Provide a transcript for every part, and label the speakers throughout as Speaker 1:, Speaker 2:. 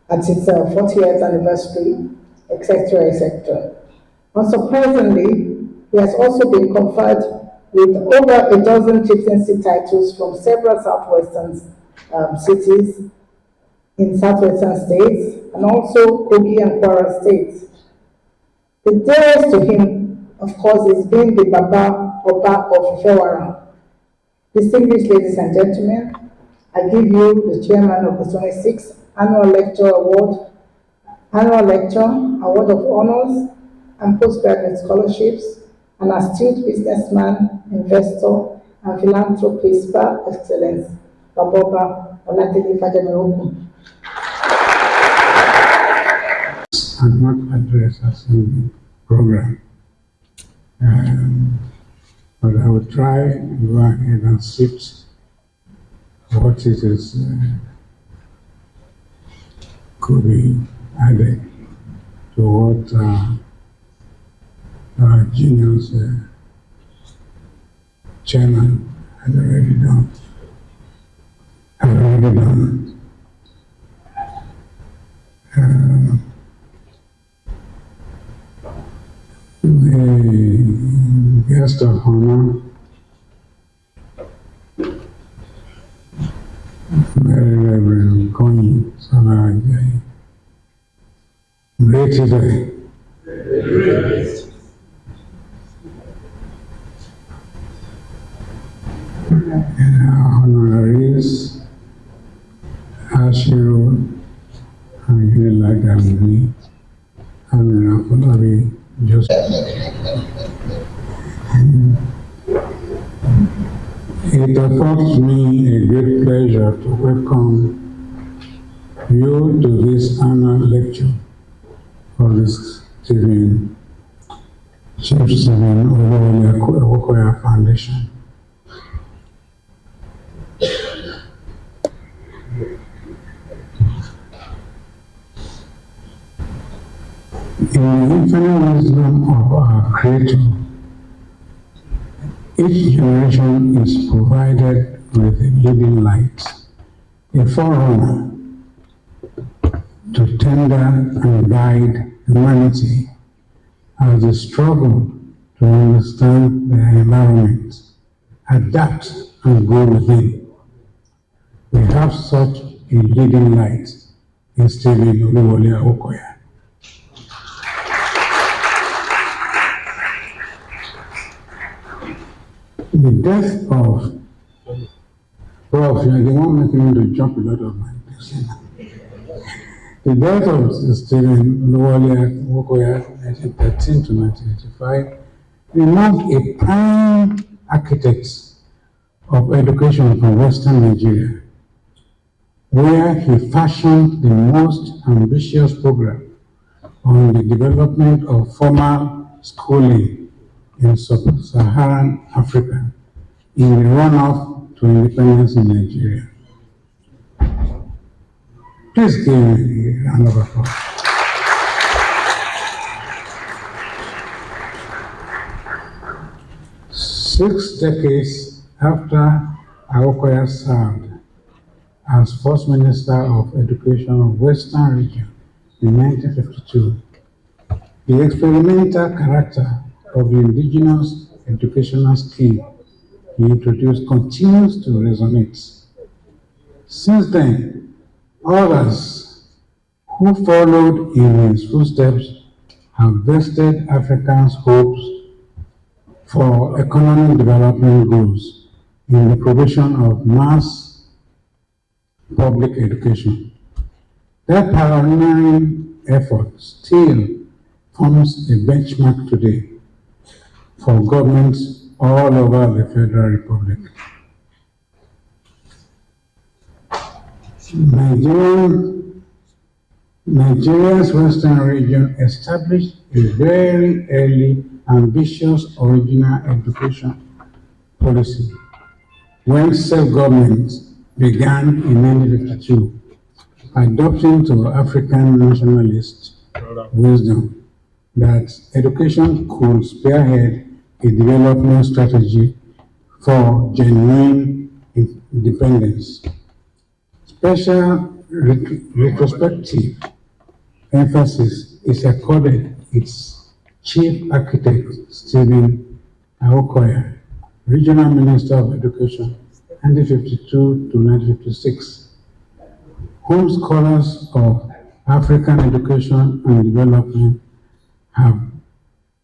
Speaker 1: at its 40th anniversary, etc., etc. Unsurprisingly, he has also been conferred with over a dozen chieftaincy titles from several southwestern cities in southwestern states and also Kogi and Kwara states. The dearest to him, of course, is being the Baba Oba of Ifewara. Distinguished ladies and gentlemen, I give you the chairman of the 26th Annual Lecture Award, Annual Lecture, Award of Honors, and Postgraduate Scholarships, an astute businessman, investor, and philanthropist par excellence, Baba Oladele Fajemirokun.
Speaker 2: And not address us in the program. But I will try to go ahead and sift what it is could be added to what our genius chairman had already done. The guest of honor, Very Reverend Koyi Salarajai, great today. And our honorees, Ashiru, and Yunilagami, and Rafulabi, Joseph. It affords me a great pleasure to welcome you to this annual lecture for this Chief Oluwole Awokoya Foundation. In the infinite wisdom of our Creator, each generation is provided with a leading light, a forerunner to tender and guide humanity as they struggle to understand their environment, adapt and grow within. We have such a leading light in Stephen Oluwole Awokoya. The death of Prof, you are the one making me to jump a lot of my things. The death of Stephen Oluwole Awokoya, 1913 to 1985, removed a prime architect of education from Western Nigeria, where he fashioned the most ambitious program on the development of formal schooling in sub-Saharan Africa in the run-up to independence in Nigeria. Please give me a round of applause. Six decades after Awokoya served as First Minister of Education of Western Region in 1952, the experimental character of the indigenous educational scheme he introduced continues to resonate. Since then, others who followed in his footsteps have vested Africans' hopes for economic development goals in the provision of mass public education. That pioneering effort still forms a benchmark today for governments all over the Federal Republic. Nigeria's Western region established a very early, ambitious original education policy when self-government began in 1952, adopting to African nationalist wisdom that education could spearhead a development strategy for genuine independence. Special retrospective emphasis is accorded its chief architect, Stephen Awokoya, Regional Minister of Education, 1952 to 1956, whom scholars of African education and development have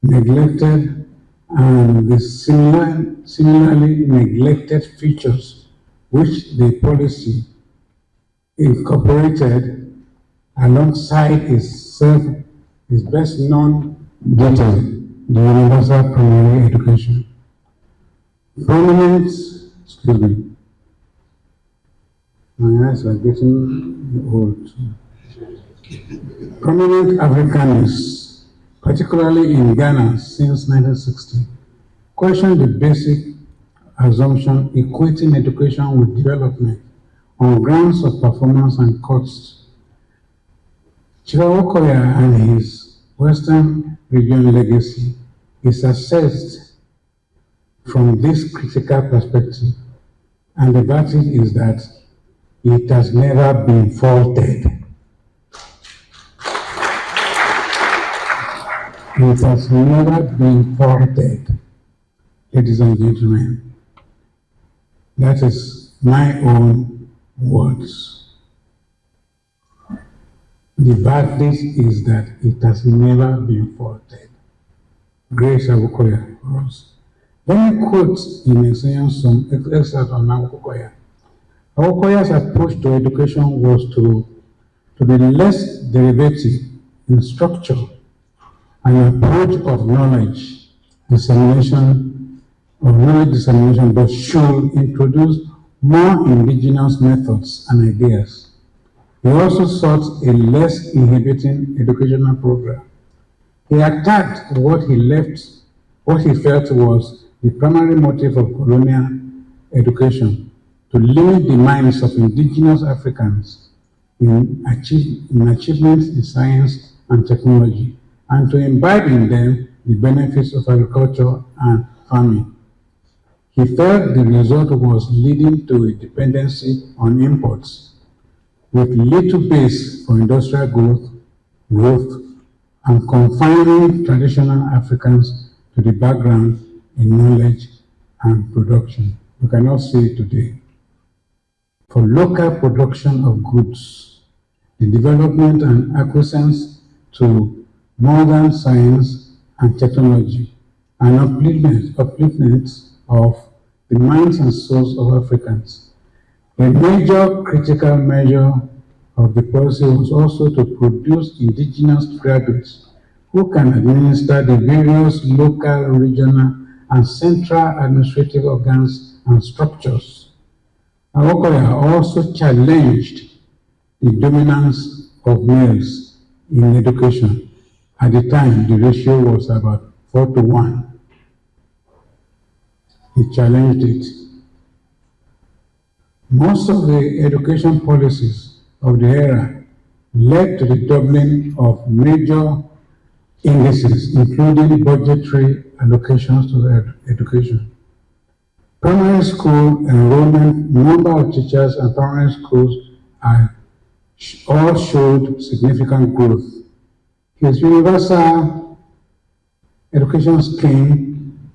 Speaker 2: neglected, and the similarly neglected features which the policy incorporated alongside its best known detail, the universal primary education. Prominent, my eyes are getting old. Prominent Africanists, particularly in Ghana since 1960, questioned the basic assumption equating education with development on grounds of performance and costs. Awokoya and his Western region legacy is assessed from this critical perspective, and the verdict is that it has never been faulted. It has never been faulted, ladies and gentlemen. That is my own words. The verdict is that it has never been faulted. Grace Awokoya for us. Let me quote in example some excerpts on Awokoya. Awokoya's approach to education was to be less derivative in structure, an approach of knowledge dissemination, but should introduce more indigenous methods and ideas. He also sought a less inhibiting educational program. He attacked what he felt was the primary motive of colonial education, to limit the minds of indigenous Africans in achievements in science and technology, and to imbibe in them the benefits of agriculture and farming. He felt the result was leading to a dependency on imports, with little base for industrial growth, and confining traditional Africans to the background in knowledge and production. We cannot see it today. For local production of goods, the development and acquiescence to modern science and technology, and upliftment of the minds and souls of Africans. A major critical measure of the policy was also to produce indigenous graduates who can administer the various local, regional, and central administrative organs and structures. Awokoya also challenged the dominance of males in education. At the time, the ratio was about 4-1. He challenged it. Most of the education policies of the era led to the doubling of major indices, including budgetary allocations to education. Primary school enrollment, number of teachers and primary schools all showed significant growth. His universal education scheme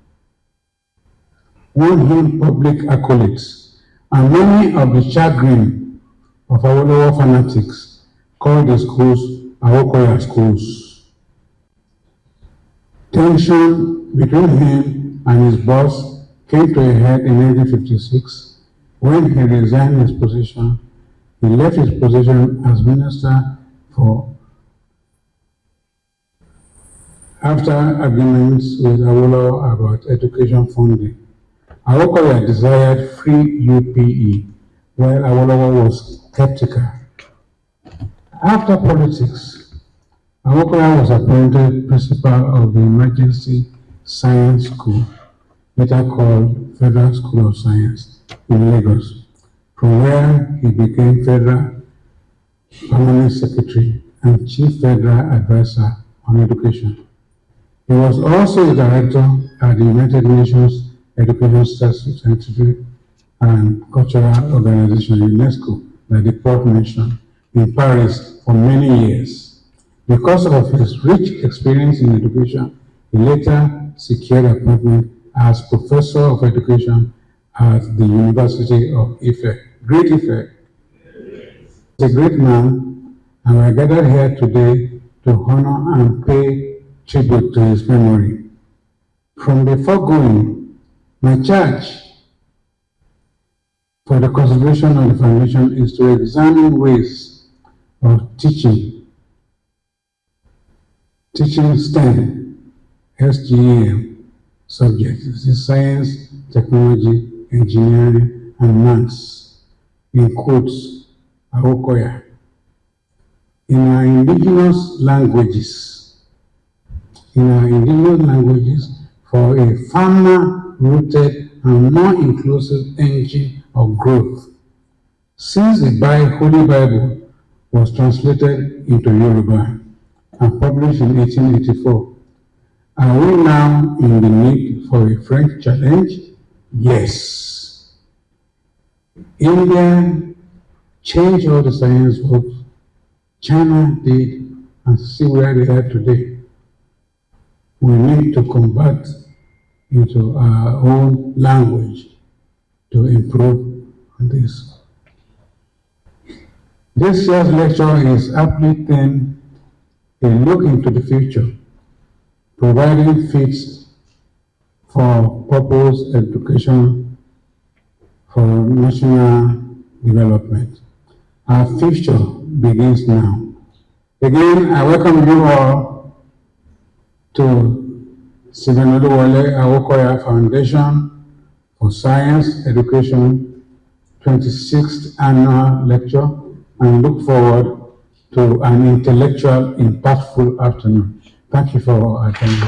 Speaker 2: won him public accolades, and many of the chagrin of Awolowo fanatics called the schools Awokoya schools. Tension between him and his boss came to a head in 1956 when he resigned his position. He left his position as minister after arguments with Awolowo about education funding. Awokoya desired free UPE, while Awolowo was skeptical. After politics, Awokoya was appointed principal of the Emergency Science School, later called Federal School of Science, in Lagos, from where he became Federal Permanent Secretary and Chief Federal Advisor on Education. He was also a director at the United Nations Education, Scientific and Cultural Organization, UNESCO, that the Prof mentioned, in Paris for many years. Because of his rich experience in education, he later secured appointment as Professor of Education at the University of Ife. Great Ife. He's a great man, and we are gathered here today to honor and pay tribute to his memory. From the foregoing, my charge for the consideration of the foundation is to examine ways of teaching STEM, SGEM subjects. This is science, technology, engineering, and maths, in quotes, Awokoya, in our indigenous languages, for a farmer-rooted and more inclusive engine of growth. Since the Holy Bible was translated into Yoruba and published in 1884, are we now in the need for a French challenge? Yes. India changed all the science books. China did, and see where they are today. We need to convert into our own language to improve on this. This year's lecture is aptly then a look into the future, providing fits for purpose education for national development. Our future begins now. Again, I welcome you all to Oluwole Awokoya Foundation for Science Education 26th Annual Lecture, and look forward to an intellectual, impactful afternoon. Thank you for attending.